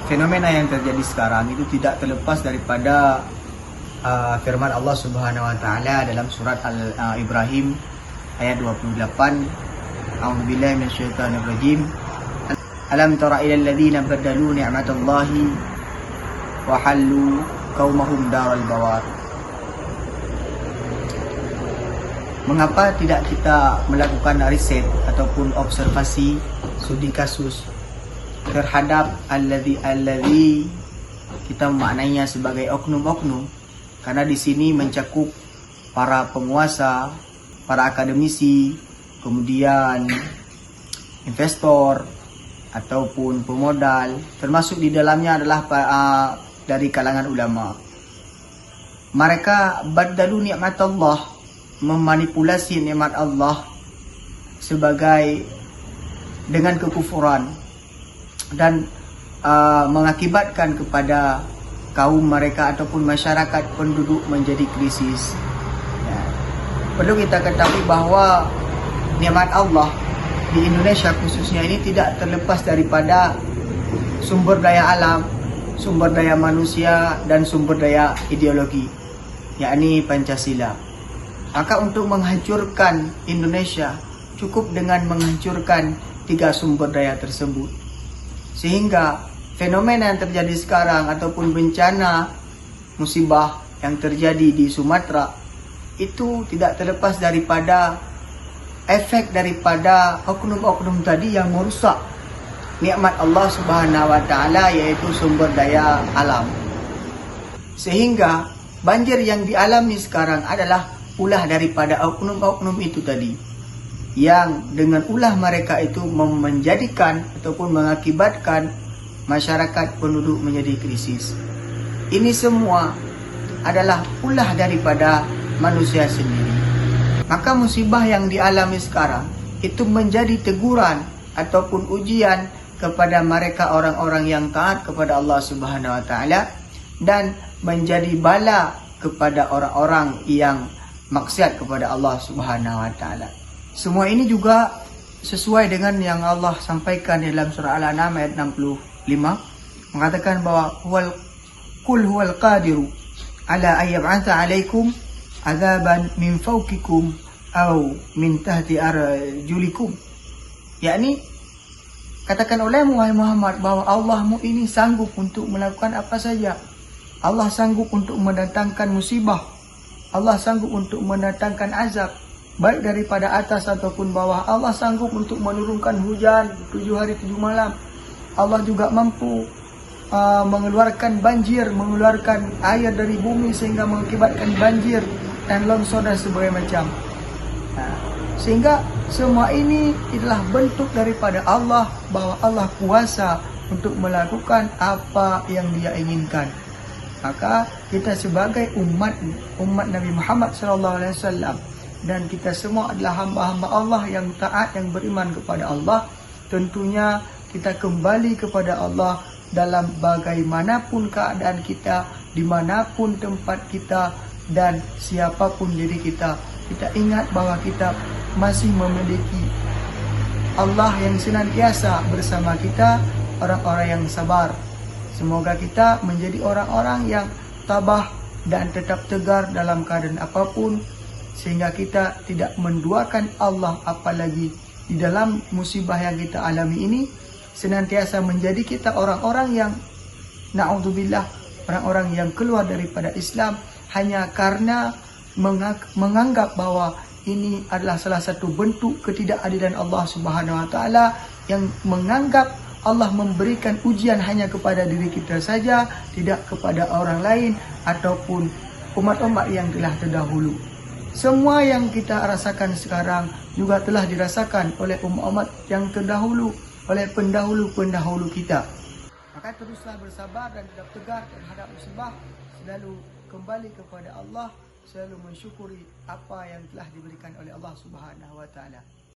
fenomena yang terjadi sekarang itu tidak terlepas daripada firman Allah Subhanahu wa taala dalam surat Al-Ibrahim ayat 28. A'udzubillahi minasyaitonir rajim. Alam tara ilal ladzina badalu ni'matallahi wa hallu qaumahum daral bawar. Mengapa tidak kita melakukan riset ataupun observasi studi kasus terhadap alladzi kita memaknainya sebagai oknum-oknum, karena di sini mencakup para penguasa, para akademisi, kemudian investor ataupun pemodal, termasuk di dalamnya adalah dari kalangan ulama. Mereka badalu nikmatullah, memanipulasi nikmat Allah sebagai dengan kekufuran dan mengakibatkan kepada kaum mereka ataupun masyarakat penduduk menjadi krisis. Ya. Perlu kita ketahui bahawa nikmat Allah di Indonesia khususnya ini tidak terlepas daripada sumber daya alam, sumber daya manusia dan sumber daya ideologi, yakni Pancasila. Maka untuk menghancurkan Indonesia cukup dengan menghancurkan 3 sumber daya tersebut. Sehingga fenomena yang terjadi sekarang ataupun bencana musibah yang terjadi di Sumatera itu tidak terlepas daripada efek daripada oknum-oknum tadi yang merusak nikmat Allah Subhanahu wa taala, yaitu sumber daya alam. Sehingga banjir yang dialami sekarang adalah ulah daripada oknum-oknum itu tadi, yang dengan ulah mereka itu menjadikan ataupun mengakibatkan masyarakat penduduk menjadi krisis. Ini semua adalah ulah daripada manusia sendiri. Maka musibah yang dialami sekarang itu menjadi teguran ataupun ujian kepada mereka orang-orang yang taat kepada Allah Subhanahu wa taala, dan menjadi bala kepada orang-orang yang maksiat kepada Allah Subhanahu wa taala. Semua ini juga sesuai dengan yang Allah sampaikan dalam surah Al-An'am ayat 65, mengatakan bahwa huwal qadiru ala ayyab'atha 'alaikum 'adzaban min fawqikum aw min tahti arjulikum. Yakni katakan oleh Muhammad bahwa Allahmu ini sanggup untuk melakukan apa saja. Allah sanggup untuk mendatangkan musibah, Allah sanggup untuk mendatangkan azab, baik daripada atas ataupun bawah. Allah sanggup untuk menurunkan hujan 7 hari 7 malam. Allah juga mampu mengeluarkan banjir, mengeluarkan air dari bumi sehingga mengakibatkan banjir dan longsor dan sebagainya macam. Sehingga semua ini adalah bentuk daripada Allah, bahwa Allah kuasa untuk melakukan apa yang Dia inginkan. Maka kita sebagai umat Nabi Muhammad SAW, dan kita semua adalah hamba-hamba Allah yang taat, yang beriman kepada Allah, tentunya kita kembali kepada Allah dalam bagaimanapun keadaan kita, dimanapun tempat kita, dan siapapun diri kita. Kita ingat bahwa kita masih memiliki Allah yang senantiasa bersama kita, orang-orang yang sabar. Semoga kita menjadi orang-orang yang tabah dan tetap tegar dalam keadaan apapun, sehingga kita tidak menduakan Allah, apalagi di dalam musibah yang kita alami ini, senantiasa menjadi kita orang-orang yang na'udzubillah, orang-orang yang keluar daripada Islam hanya karena menganggap bahwa ini adalah salah satu bentuk ketidakadilan Allah Subhanahu wa taala, yang menganggap Allah memberikan ujian hanya kepada diri kita saja, tidak kepada orang lain ataupun umat-umat yang telah terdahulu. Semua yang kita rasakan sekarang juga telah dirasakan oleh umat-umat yang terdahulu, oleh pendahulu-pendahulu kita. Maka teruslah bersabar dan tetap tegar terhadap musibah, selalu kembali kepada Allah, selalu mensyukuri apa yang telah diberikan oleh Allah Subhanahu wa taala.